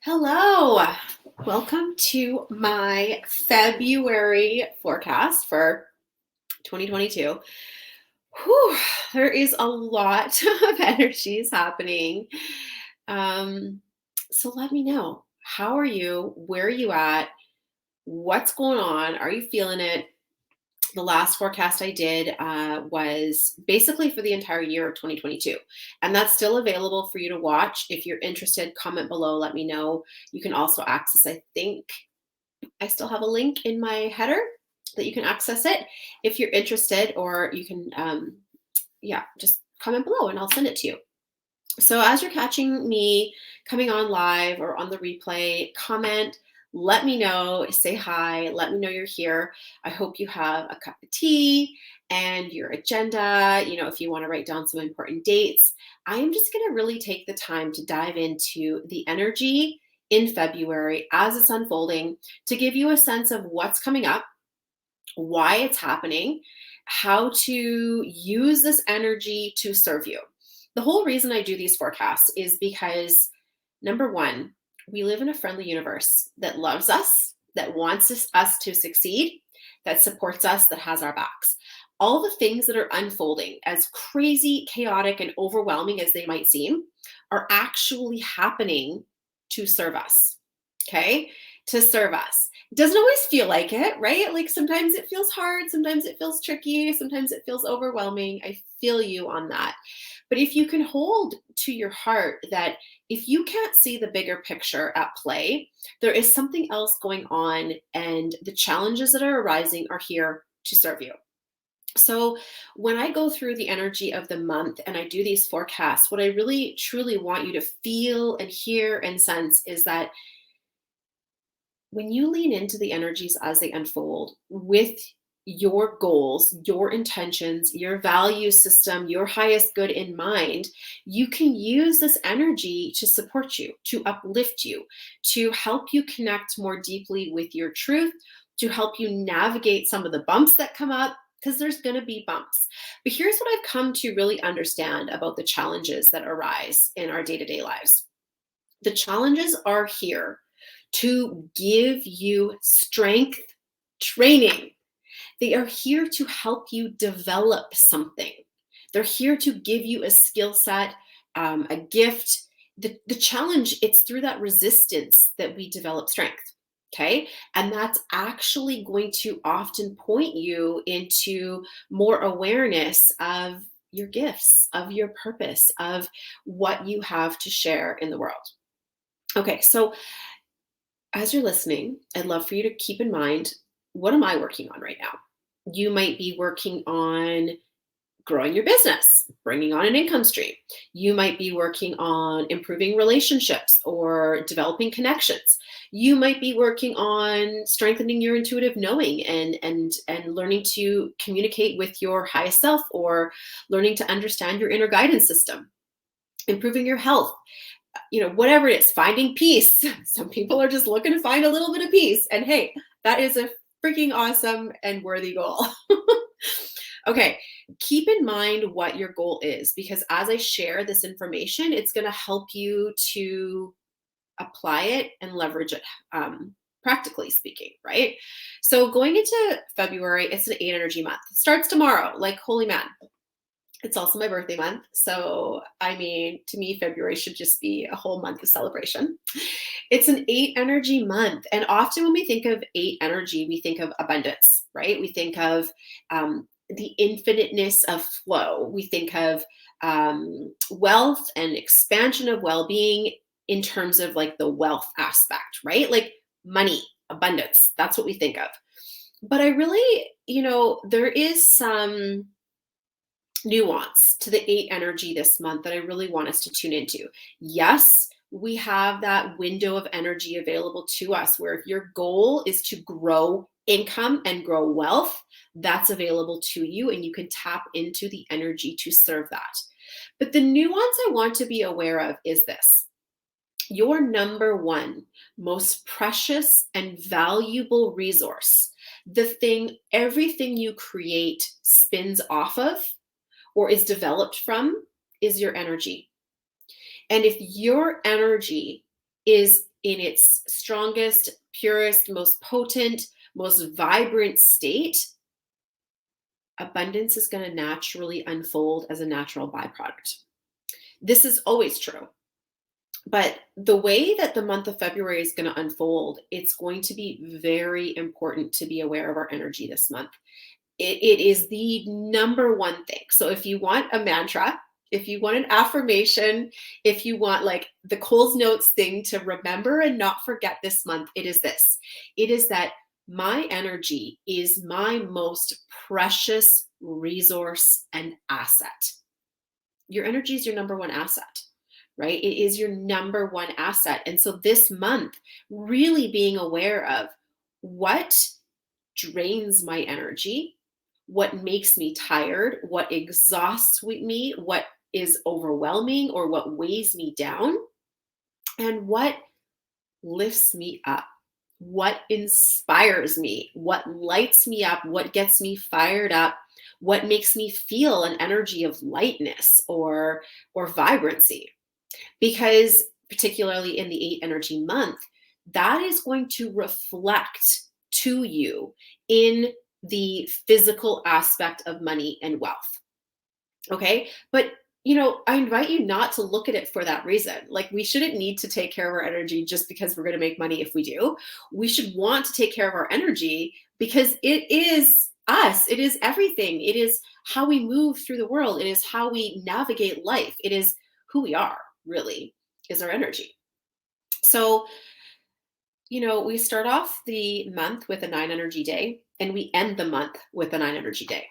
Hello, welcome to my February forecast for 2022. Whew, there is a lot of energies happening. Um, so let me know. How are you? Where are you at? What's going on? Are you feeling it? The last forecast I did was basically for the entire year of 2022. And that's still available for you to watch. If you're interested, comment below, let me know. You can also access, I think I still have a link in my header that you can access it if you're interested, or you can, just comment below and I'll send it to you. So as you're catching me coming on live or on the replay, comment, let me know, say hi, let me know you're here. I hope you have a cup of tea and your agenda, if you want to write down some important dates. I am just going to really take the time to dive into the energy in February as it's unfolding to give you a sense of what's coming up, why it's happening, how to use this energy to serve you. The whole reason I do these forecasts is because, number one, we live in a friendly universe that loves us, that wants us to succeed, that supports us, that has our backs. All the things that are unfolding, as crazy, chaotic, and overwhelming as they might seem, are actually happening to serve us. Okay? To serve us. It doesn't always feel like it, right? Like sometimes it feels hard, sometimes it feels tricky, sometimes it feels overwhelming. I feel you on that. But if you can hold to your heart that if you can't see the bigger picture at play, there is something else going on, and the challenges that are arising are here to serve you. So, when I go through the energy of the month and I do these forecasts, what I really truly want you to feel and hear and sense is that when you lean into the energies as they unfold with your goals, your intentions, your value system, your highest good in mind, you can use this energy to support you, to uplift you, to help you connect more deeply with your truth, to help you navigate some of the bumps that come up, because there's going to be bumps. But here's what I've come to really understand about the challenges that arise in our day to day lives. The challenges are here to give you strength training. They are here to help you develop something. They're here to give you a skill set, a gift. The challenge, it's through that resistance that we develop strength. Okay. And that's actually going to often point you into more awareness of your gifts, of your purpose, of what you have to share in the world. Okay. So as you're listening, I'd love for you to keep in mind, what am I working on right now? You might be working on growing your business, bringing on an income stream. You might be working on improving relationships or developing connections. You might be working on strengthening your intuitive knowing and learning to communicate with your highest self, or learning to understand your inner guidance system, improving your health, whatever it is, finding peace. Some people are just looking to find a little bit of peace. And hey, that is a freaking awesome and worthy goal. Okay, keep in mind what your goal is, because as I share this information, it's going to help you to apply it and leverage it, practically speaking, right? So going into February, it's an 8 energy month. It starts tomorrow, like holy man. It's also my birthday month. So, I mean, to me, February should just be a whole month of celebration. It's an 8 energy month. And often when we think of 8 energy, we think of abundance, right? We think of the infiniteness of flow. We think of wealth and expansion of well being in terms of like the wealth aspect, right? Like money, abundance. That's what we think of. But I really, there is some nuance to the 8 energy this month that I really want us to tune into. Yes, we have that window of energy available to us where if your goal is to grow income and grow wealth, that's available to you and you can tap into the energy to serve that. But the nuance I want to be aware of is this. Your number one most precious and valuable resource, the thing everything you create spins off of or is developed from, is your energy. And if your energy is in its strongest, purest, most potent, most vibrant state, abundance is going to naturally unfold as a natural byproduct. This is always true. But the way that the month of February is going to unfold, it's going to be very important to be aware of our energy this month. It is the number one thing. So if you want a mantra, if you want an affirmation, if you want like the Coles Notes thing to remember and not forget this month, it is this. It is that my energy is my most precious resource and asset. Your energy is your number one asset, right? It is your number one asset. And so this month, really being aware of what drains my energy, what makes me tired, what exhausts me, what is overwhelming or what weighs me down, and what lifts me up, what inspires me, what lights me up, what gets me fired up, what makes me feel an energy of lightness or vibrancy. Because particularly in the 8 energy month, that is going to reflect to you in the physical aspect of money and wealth. Okay? But I invite you not to look at it for that reason. Like, we shouldn't need to take care of our energy just because we're going to make money if we do. We should want to take care of our energy because it is us. It is everything. It is how we move through the world. It is how we navigate life. It is who we are, really, is our energy. So, we start off the month with a 9 energy day and we end the month with a 9 energy day.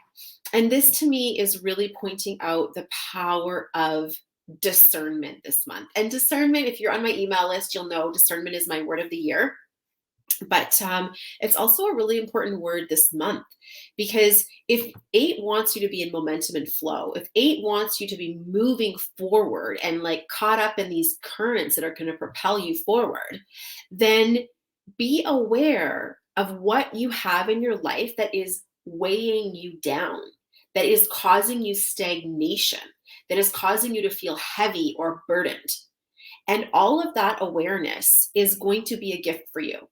And this to me is really pointing out the power of discernment this month. And discernment, if you're on my email list, you'll know discernment is my word of the year. But it's also a really important word this month, because if 8 wants you to be in momentum and flow, if 8 wants you to be moving forward and like caught up in these currents that are going to propel you forward, then be aware of what you have in your life that is weighing you down, that is causing you stagnation, that is causing you to feel heavy or burdened. And all of that awareness is going to be a gift for you.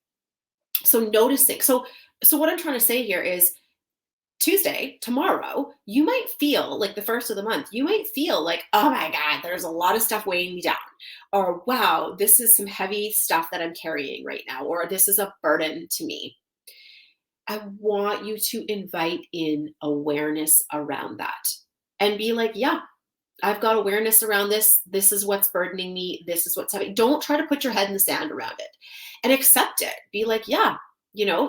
So noticing. So what I'm trying to say here is Tuesday, tomorrow, you might feel like the first of the month, you might feel like, oh my God, there's a lot of stuff weighing me down. Or wow, this is some heavy stuff that I'm carrying right now. Or this is a burden to me. I want you to invite in awareness around that and be like, yeah, I've got awareness around this. This is what's burdening me. This is what's heavy. Don't try to put your head in the sand around it and accept it. Be like, yeah,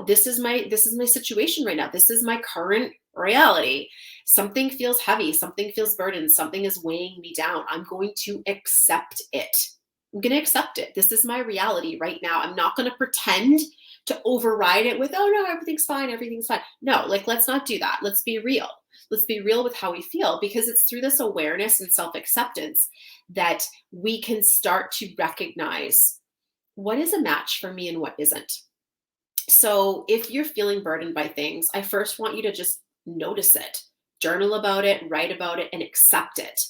this is my situation right now. This is my current reality. Something feels heavy. Something feels burdened. Something is weighing me down. I'm going to accept it. I'm going to accept it. This is my reality right now. I'm not going to pretend to override it with, oh no, everything's fine. Everything's fine. No, let's not do that. Let's be real. Let's be real with how we feel, because it's through this awareness and self-acceptance that we can start to recognize what is a match for me and what isn't. So if you're feeling burdened by things, I first want you to just notice it, journal about it, write about it, and accept it.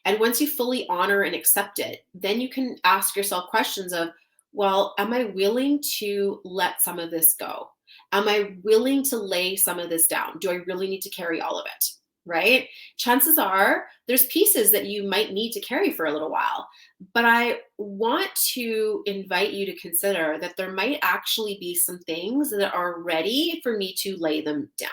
And once you fully honor and accept it, then you can ask yourself questions of, well, am I willing to let some of this go? Am I willing to lay some of this down? Do I really need to carry all of it? Right? Chances are there's pieces that you might need to carry for a little while. But I want to invite you to consider that there might actually be some things that are ready for me to lay them down.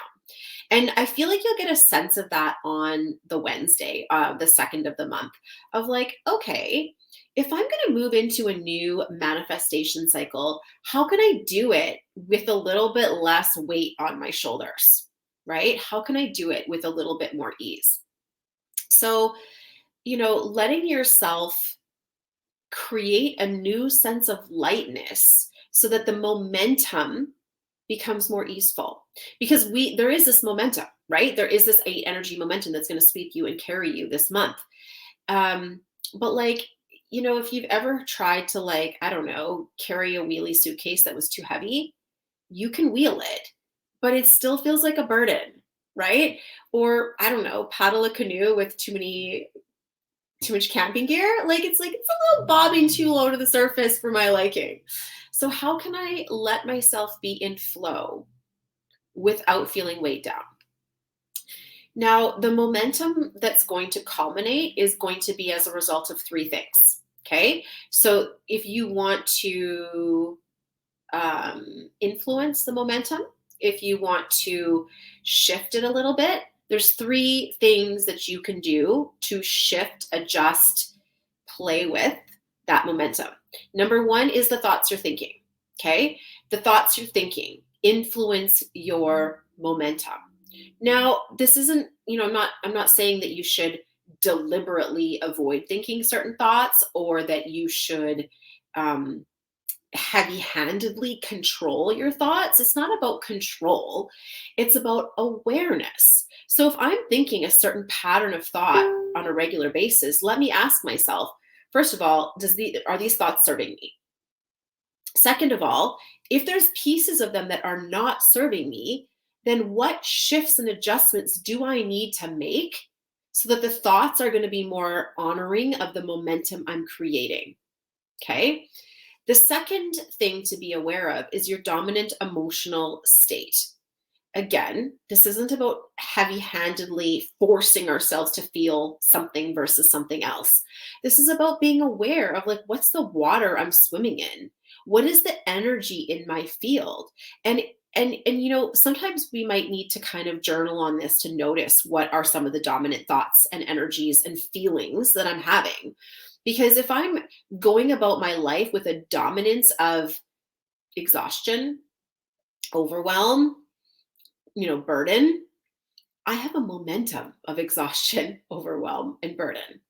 And I feel like you'll get a sense of that on the Wednesday, the 2nd of the month, of like, okay, if I'm going to move into a new manifestation cycle, how can I do it with a little bit less weight on my shoulders, right? How can I do it with a little bit more ease? So, letting yourself create a new sense of lightness so that the momentum becomes more easeful, because there is this momentum, right? There is this 8 energy momentum that's going to sweep you and carry you this month. But if you've ever tried to I don't know, carry a wheelie suitcase that was too heavy, you can wheel it, but it still feels like a burden, right? Or I don't know, paddle a canoe with too many too much camping gear. It's a little bobbing too low to the surface for my liking. So how can I let myself be in flow without feeling weighed down? Now, the momentum that's going to culminate is going to be as a result of three things. Okay. So if you want to influence the momentum, if you want to shift it a little bit, there's three things that you can do to shift, adjust, play with that momentum. Number one is the thoughts you're thinking. Okay. The thoughts you're thinking influence your momentum. Now, this isn't, I'm not saying that you should deliberately avoid thinking certain thoughts or that you should heavy-handedly control your thoughts. It's not about control. It's about awareness. So if I'm thinking a certain pattern of thought on a regular basis, let me ask myself, first of all, are these thoughts serving me? Second of all, if there's pieces of them that are not serving me, then what shifts and adjustments do I need to make so that the thoughts are going to be more honoring of the momentum I'm creating? Okay. The second thing to be aware of is your dominant emotional state. Again, this isn't about heavy-handedly forcing ourselves to feel something versus something else. This is about being aware of what's the water I'm swimming in? What is the energy in my field? And sometimes we might need to kind of journal on this to notice what are some of the dominant thoughts and energies and feelings that I'm having. Because if I'm going about my life with a dominance of exhaustion, overwhelm, burden, I have a momentum of exhaustion, overwhelm, and burden.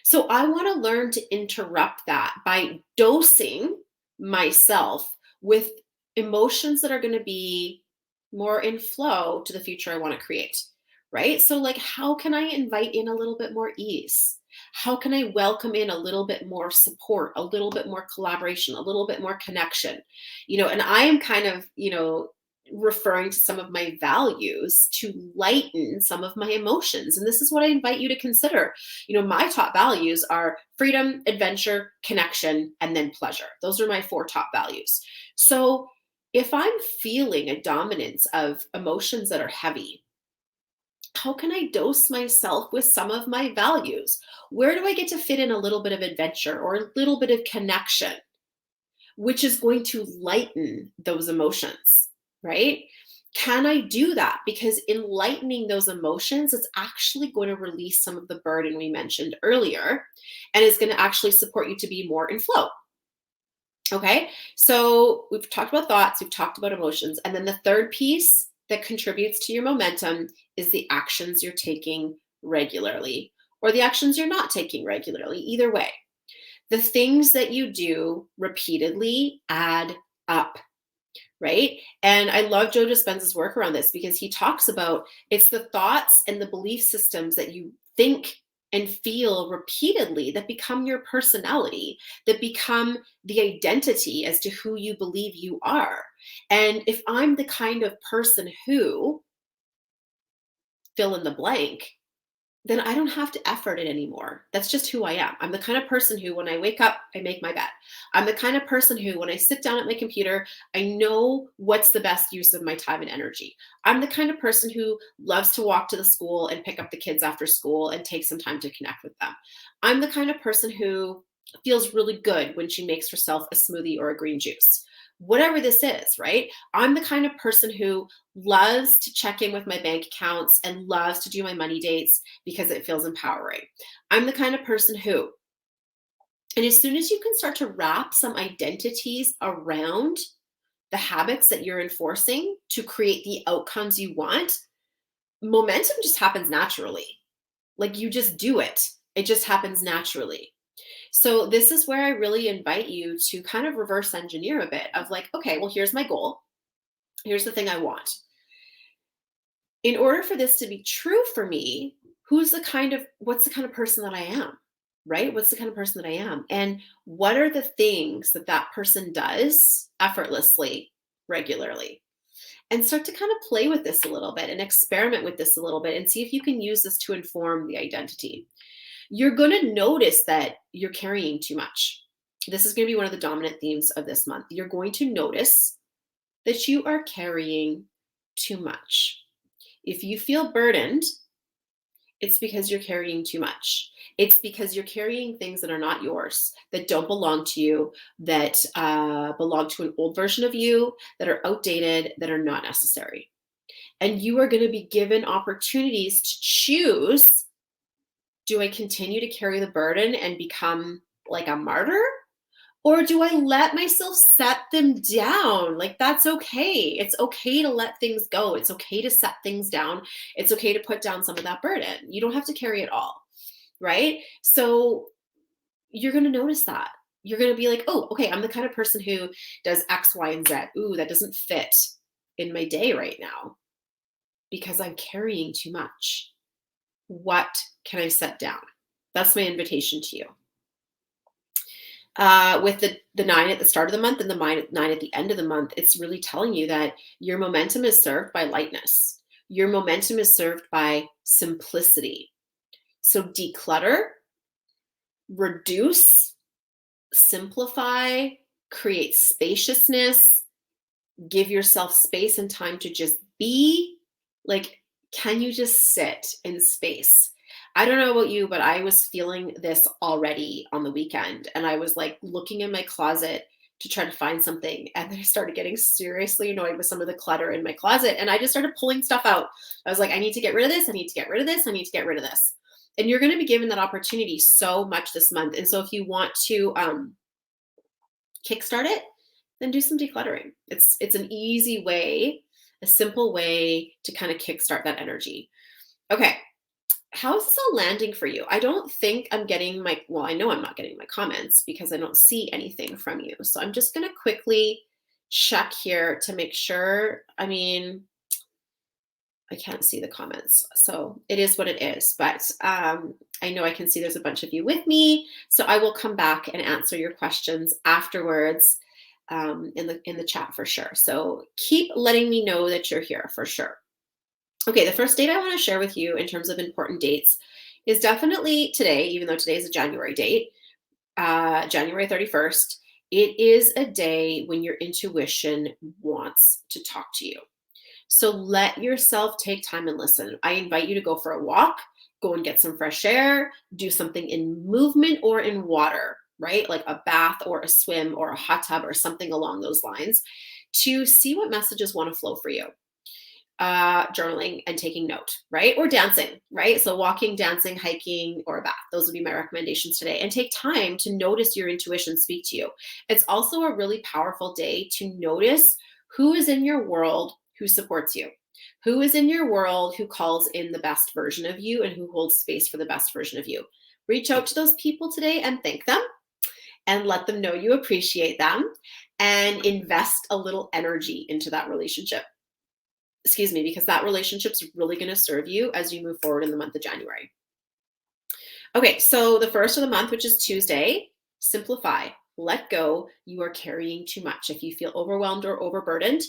So I want to learn to interrupt that by dosing myself with emotions that are going to be more in flow to the future I want to create, right? So how can I invite in a little bit more ease? How can I welcome in a little bit more support, a little bit more collaboration, a little bit more connection? And I am kind of, referring to some of my values to lighten some of my emotions. And this is what I invite you to consider. My top values are freedom, adventure, connection, and then pleasure. Those are my 4 top values. So if I'm feeling a dominance of emotions that are heavy, how can I dose myself with some of my values? Where do I get to fit in a little bit of adventure or a little bit of connection, which is going to lighten those emotions, right? Can I do that? Because in lightening those emotions, it's actually going to release some of the burden we mentioned earlier, and it's going to actually support you to be more in flow. Okay, so we've talked about thoughts, we've talked about emotions, and then the third piece that contributes to your momentum is the actions you're taking regularly or the actions you're not taking regularly, either way. The things that you do repeatedly add up, right? And I love Joe Dispenza's work around this because he talks about it's the thoughts and the belief systems that you think and feel repeatedly that become your personality, that become the identity as to who you believe you are. And if I'm the kind of person who fill in the blank, then I don't have to effort it anymore. That's just who I am. I'm the kind of person who, when I wake up, I make my bed. I'm the kind of person who, when I sit down at my computer, I know what's the best use of my time and energy. I'm the kind of person who loves to walk to the school and pick up the kids after school and take some time to connect with them. I'm the kind of person who feels really good when she makes herself a smoothie or a green juice. Whatever this is, right? I'm the kind of person who loves to check in with my bank accounts and loves to do my money dates because it feels empowering. I'm the kind of person who, and as soon as you can start to wrap some identities around the habits that you're enforcing to create the outcomes you want, momentum just happens naturally. You just do it. It just happens naturally. So this is where I really invite you to kind of reverse engineer a bit of okay, well, here's my goal. Here's the thing I want. In order for this to be true for me, what's the kind of person that I am, right? What's the kind of person that I am? And what are the things that person does effortlessly, regularly? And start to kind of play with this a little bit and experiment with this a little bit and see if you can use this to inform the identity. you're going to notice that you're carrying too much. This is going to be one of the dominant themes of this month. You're going to notice that you are carrying too much. If you feel burdened, it's because you're carrying too much. It's because you're carrying things that are not yours, that don't belong to you, that belong to an old version of you, that are outdated, that are not necessary. And you are going to be given opportunities to choose. Do I continue to carry the burden and become like a martyr? Or do I let myself set them down? Like, that's okay. It's okay to let things go. It's okay to set things down. It's okay to put down some of that burden. You don't have to carry it all, right? So you're going to notice that. You're going to be like, oh, okay, I'm the kind of person who does X, Y, and Z. Ooh, that doesn't fit in my day right now because I'm carrying too much. What can I set down? That's my invitation to you. With the 9 at the start of the month and the 9 at the end of the month, it's really telling you that your momentum is served by lightness. Your momentum is served by simplicity. So declutter, reduce, simplify, create spaciousness, give yourself space and time to just be. Like, can you just sit in space? I don't know about you, but I was feeling this already on the weekend. And I was like looking in my closet to try to find something. And then I started getting seriously annoyed with some of the clutter in my closet. And I just started pulling stuff out. I was like, I need to get rid of this. I need to get rid of this. I need to get rid of this. And you're going to be given that opportunity so much this month. And so if you want to kickstart it, then do some decluttering. It's an easy way, a simple way to kind of kickstart that energy. Okay. How's this all landing for you? I don't think I'm getting I know I'm not getting my comments because I don't see anything from you. So I'm just going to quickly check here to make sure. I mean, I can't see the comments. So it is what it is. But I know I can see there's a bunch of you with me. So I will come back and answer your questions afterwards in the chat for sure. So keep letting me know that you're here for sure. Okay, the first date I want to share with you in terms of important dates is definitely today, even though today is a January date, January 31st. It is a day when your intuition wants to talk to you. So let yourself take time and listen. I invite you to go for a walk, go and get some fresh air, do something in movement or in water, right? Like a bath or a swim or a hot tub or something along those lines to see what messages want to flow for you. Journaling and taking note, right? Or dancing, right? So walking, dancing, hiking, or a bath. Those would be my recommendations today. And take time to notice your intuition speak to you. It's also a really powerful day to notice who is in your world who supports you. Who is in your world who calls in the best version of you and who holds space for the best version of you. Reach out to those people today and thank them and let them know you appreciate them and invest a little energy into that relationship. Excuse me, because that relationship's really going to serve you as you move forward in the month of January. Okay, so the first of the month, which is Tuesday, simplify, let go. You are carrying too much. If you feel overwhelmed or overburdened,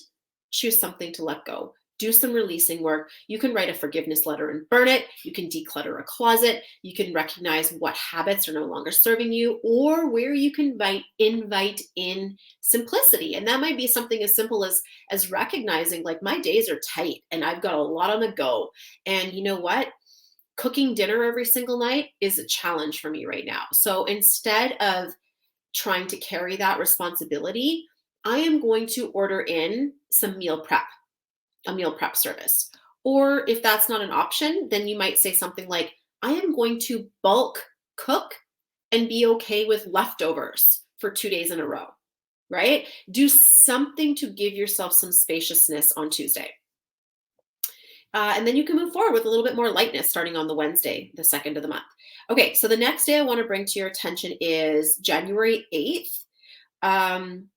choose something to let go. Do some releasing work. You can write a forgiveness letter and burn it. You can declutter a closet. You can recognize what habits are no longer serving you or where you can invite in simplicity. And that might be something as simple as recognizing like my days are tight and I've got a lot on the go. And you know what? Cooking dinner every single night is a challenge for me right now. So instead of trying to carry that responsibility, I am going to order in some a meal prep service. Or if that's not an option, then you might say something like, I am going to bulk cook and be okay with leftovers for 2 days in a row, right? Do something to give yourself some spaciousness on Tuesday. And then you can move forward with a little bit more lightness starting on the Wednesday, the 2nd of the month. Okay, so the next day I want to bring to your attention is January 8th. And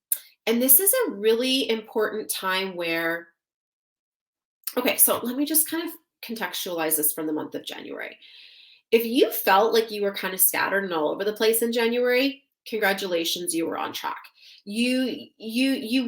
this is a really important time where, okay, so let me just kind of contextualize this from the month of January. If you felt like you were kind of scattered and all over the place in January, congratulations, you were on track. You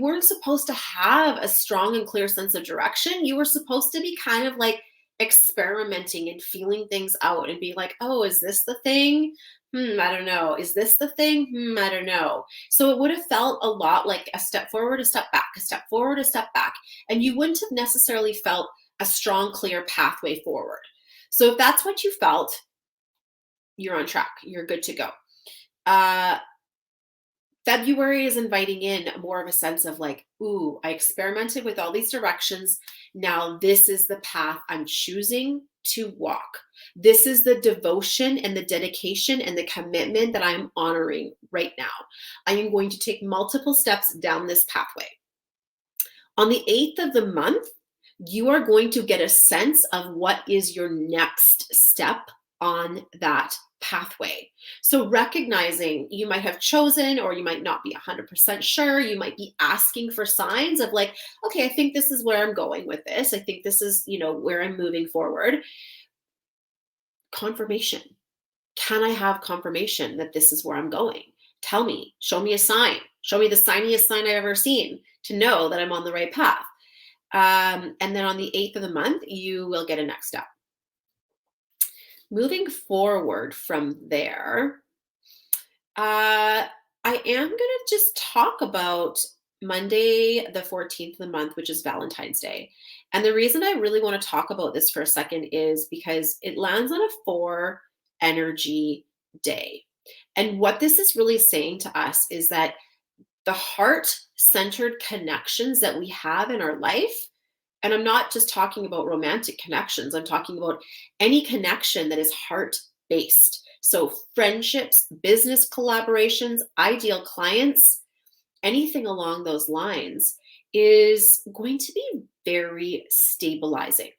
weren't supposed to have a strong and clear sense of direction. You were supposed to be kind of like experimenting and feeling things out and being like, oh, is this the thing? I don't know. Is this the thing? I don't know. So it would have felt a lot like a step forward, a step back, a step forward, a step back. And you wouldn't have necessarily felt a strong, clear pathway forward. So if that's what you felt, you're on track. You're good to go. February is inviting in more of a sense of like, ooh, I experimented with all these directions. Now this is the path I'm choosing to walk. This is the devotion and the dedication and the commitment that I'm honoring right now. I am going to take multiple steps down this pathway. On the 8th of the month, you are going to get a sense of what is your next step on that pathway. So recognizing you might have chosen, or you might not be 100% sure, you might be asking for signs of like, okay, I think this is where I'm going with this. I think this is, where I'm moving forward. Confirmation. Can I have confirmation that this is where I'm going? Tell me, show me a sign. Show me the signiest sign I've ever seen to know that I'm on the right path. And then on the 8th of the month, you will get a next step. Moving forward from there, I am going to just talk about Monday, the 14th of the month, which is Valentine's Day. And the reason I really want to talk about this for a second is because it lands on a 4 energy day. And what this is really saying to us is that the heart-centered connections that we have in our life, and I'm not just talking about romantic connections, I'm talking about any connection that is heart-based. So friendships, business collaborations, ideal clients, anything along those lines is going to be very stabilizing.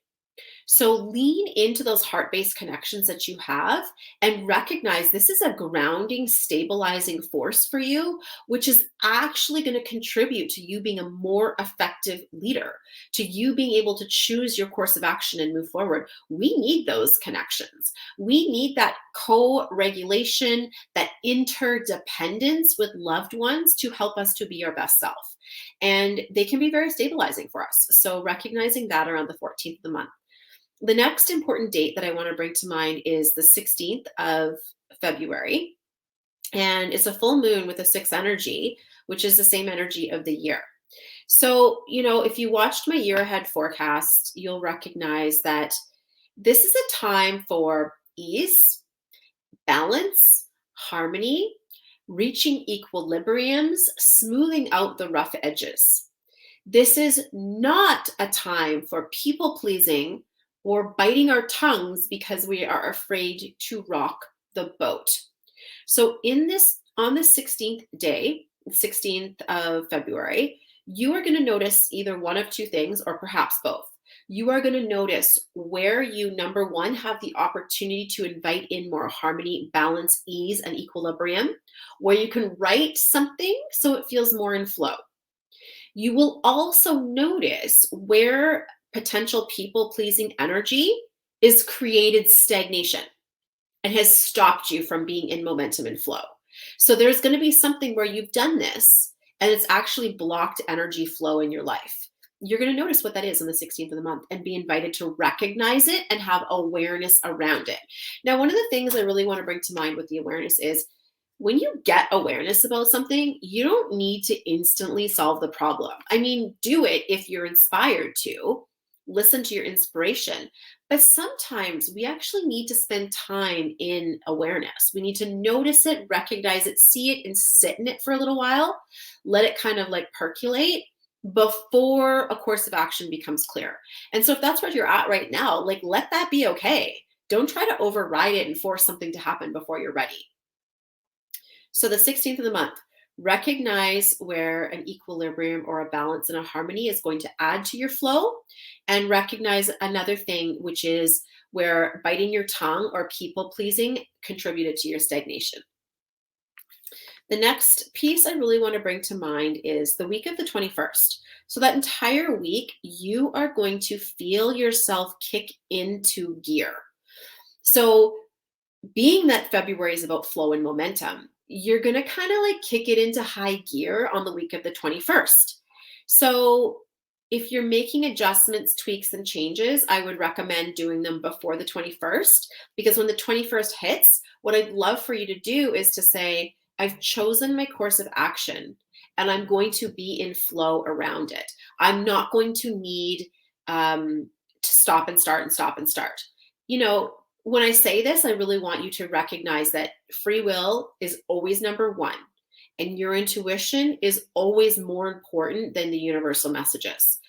So lean into those heart-based connections that you have and recognize this is a grounding, stabilizing force for you, which is actually going to contribute to you being a more effective leader, to you being able to choose your course of action and move forward. We need those connections. We need that co-regulation, that interdependence with loved ones to help us to be our best self. And they can be very stabilizing for us. So recognizing that around the 14th of the month. The next important date that I want to bring to mind is the 16th of February. And it's a full moon with a 6 energy, which is the same energy of the year. So, if you watched my year ahead forecast, you'll recognize that this is a time for ease, balance, harmony, reaching equilibriums, smoothing out the rough edges. This is not a time for people pleasing or biting our tongues because we are afraid to rock the boat. So on the 16th day, 16th of February, you are going to notice either one of two things or perhaps both. You are going to notice where you, number one, have the opportunity to invite in more harmony, balance, ease, and equilibrium, where you can write something so it feels more in flow. You will also notice where potential people-pleasing energy is created stagnation and has stopped you from being in momentum and flow. So there's going to be something where you've done this and it's actually blocked energy flow in your life. You're going to notice what that is on the 16th of the month and be invited to recognize it and have awareness around it. Now, one of the things I really want to bring to mind with the awareness is when you get awareness about something, you don't need to instantly solve the problem. I mean, do it if you're inspired to. Listen to your inspiration. But sometimes we actually need to spend time in awareness. We need to notice it, recognize it, see it, and sit in it for a little while. Let it kind of like percolate before a course of action becomes clear. And so if that's where you're at right now, like let that be okay. Don't try to override it and force something to happen before you're ready. So the 16th of the month, recognize where an equilibrium or a balance and a harmony is going to add to your flow, and recognize another thing, which is where biting your tongue or people pleasing contributed to your stagnation. The next piece I really want to bring to mind is the week of the 21st. So that entire week, you are going to feel yourself kick into gear. So being that February is about flow and momentum, you're going to kind of like kick it into high gear on the week of the 21st. So if you're making adjustments, tweaks, and changes, I would recommend doing them before the 21st, because when the 21st hits, what I'd love for you to do is to say, I've chosen my course of action and I'm going to be in flow around it. I'm not going to need to stop and start and stop and start. You know, when I say this, I really want you to recognize that free will is always number one, and your intuition is always more important than the universal messages.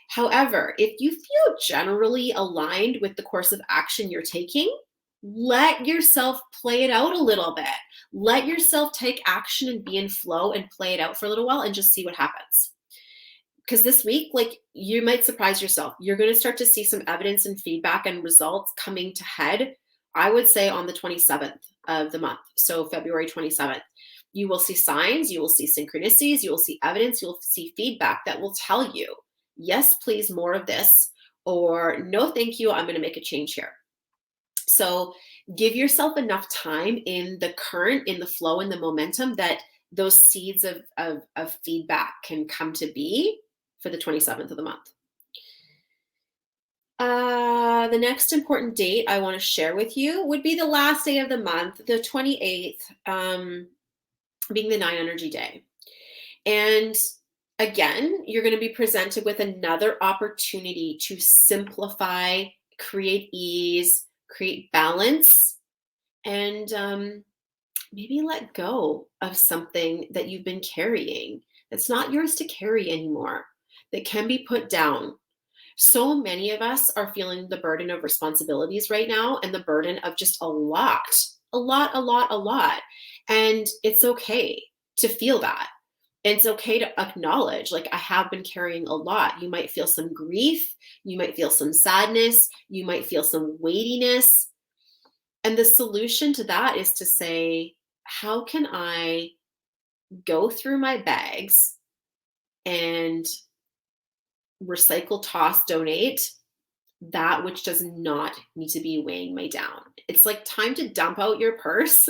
However, if you feel generally aligned with the course of action you're taking, let yourself play it out a little bit. Let yourself take action and be in flow and play it out for a little while and just see what happens. Because this week, like, you might surprise yourself. You're going to start to see some evidence and feedback and results coming to head, I would say, on the 27th of the month. So February 27th. You will see signs, you will see synchronicities, you will see evidence, you'll see feedback that will tell you, yes, please, more of this, or no, thank you, I'm going to make a change here. So give yourself enough time in the current, in the flow, in the momentum, that those seeds of feedback can come to be for the 27th of the month. The next important date I want to share with you would be the last day of the month, the 28th, being the 9 energy day. And again, you're going to be presented with another opportunity to simplify, create ease, create balance, and maybe let go of something that you've been carrying that's not yours to carry anymore, that can be put down. So many of us are feeling the burden of responsibilities right now, and the burden of just a lot. And it's okay to feel that. It's okay to acknowledge, like, I have been carrying a lot. You might feel some grief. You might feel some sadness. You might feel some weightiness. And the solution to that is to say, how can I go through my bags and recycle, toss, donate that which does not need to be weighing me down? It's like time to dump out your purse,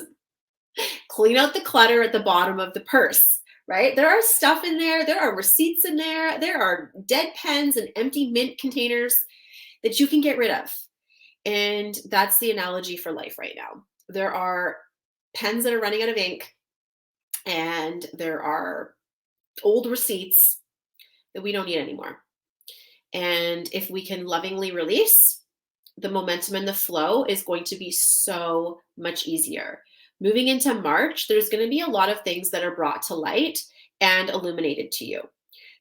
clean out the clutter at the bottom of the purse, right? There are stuff in there. There are receipts in there. There are dead pens and empty mint containers that you can get rid of. And that's the analogy for life right now. There are pens that are running out of ink, and there are old receipts that we don't need anymore. And if we can lovingly release, the momentum and the flow is going to be so much easier. Moving into March, there's going to be a lot of things that are brought to light and illuminated to you.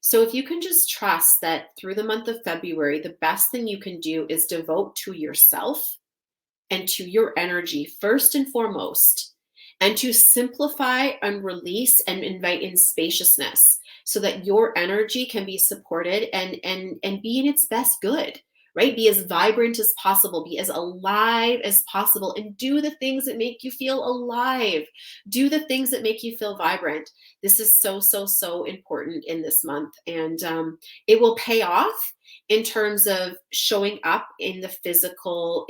So if you can just trust that through the month of February, the best thing you can do is devote to yourself and to your energy first and foremost, and to simplify and release and invite in spaciousness so that your energy can be supported and be in its best good, right? Be as vibrant as possible, be as alive as possible, and do the things that make you feel alive. Do the things that make you feel vibrant. This is so, so, so important in this month. And it will pay off in terms of showing up in a physical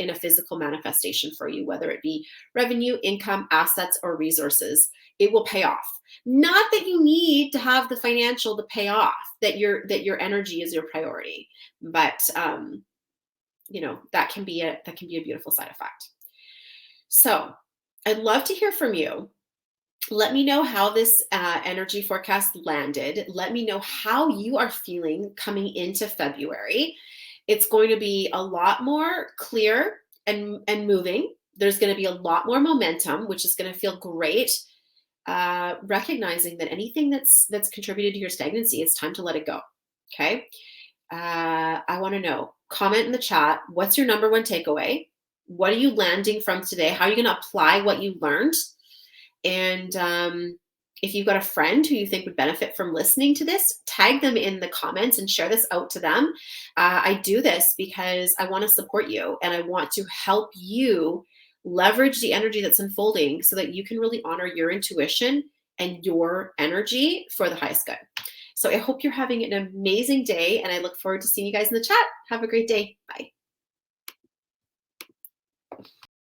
manifestation for you, whether it be revenue, income, assets, or resources. It will pay off. Not that you need to have the financial to pay off, that your energy is your priority, but that can be a beautiful side effect. So I'd love to hear from you. Let me know how this energy forecast landed. Let me know how you are feeling coming into February. It's going to be a lot more clear and moving. There's going to be a lot more momentum, which is going to feel great. Recognizing that anything that's contributed to your stagnancy, it's time to let it go. Okay. I want to know, comment in the chat. What's your number one takeaway? What are you landing from today? How are you going to apply what you learned? And if you've got a friend who you think would benefit from listening to this, tag them in the comments and share this out to them. I do this because I want to support you, and I want to help you leverage the energy that's unfolding so that you can really honor your intuition and your energy for the highest good. So I hope you're having an amazing day, and I look forward to seeing you guys in the chat. Have a great day. Bye.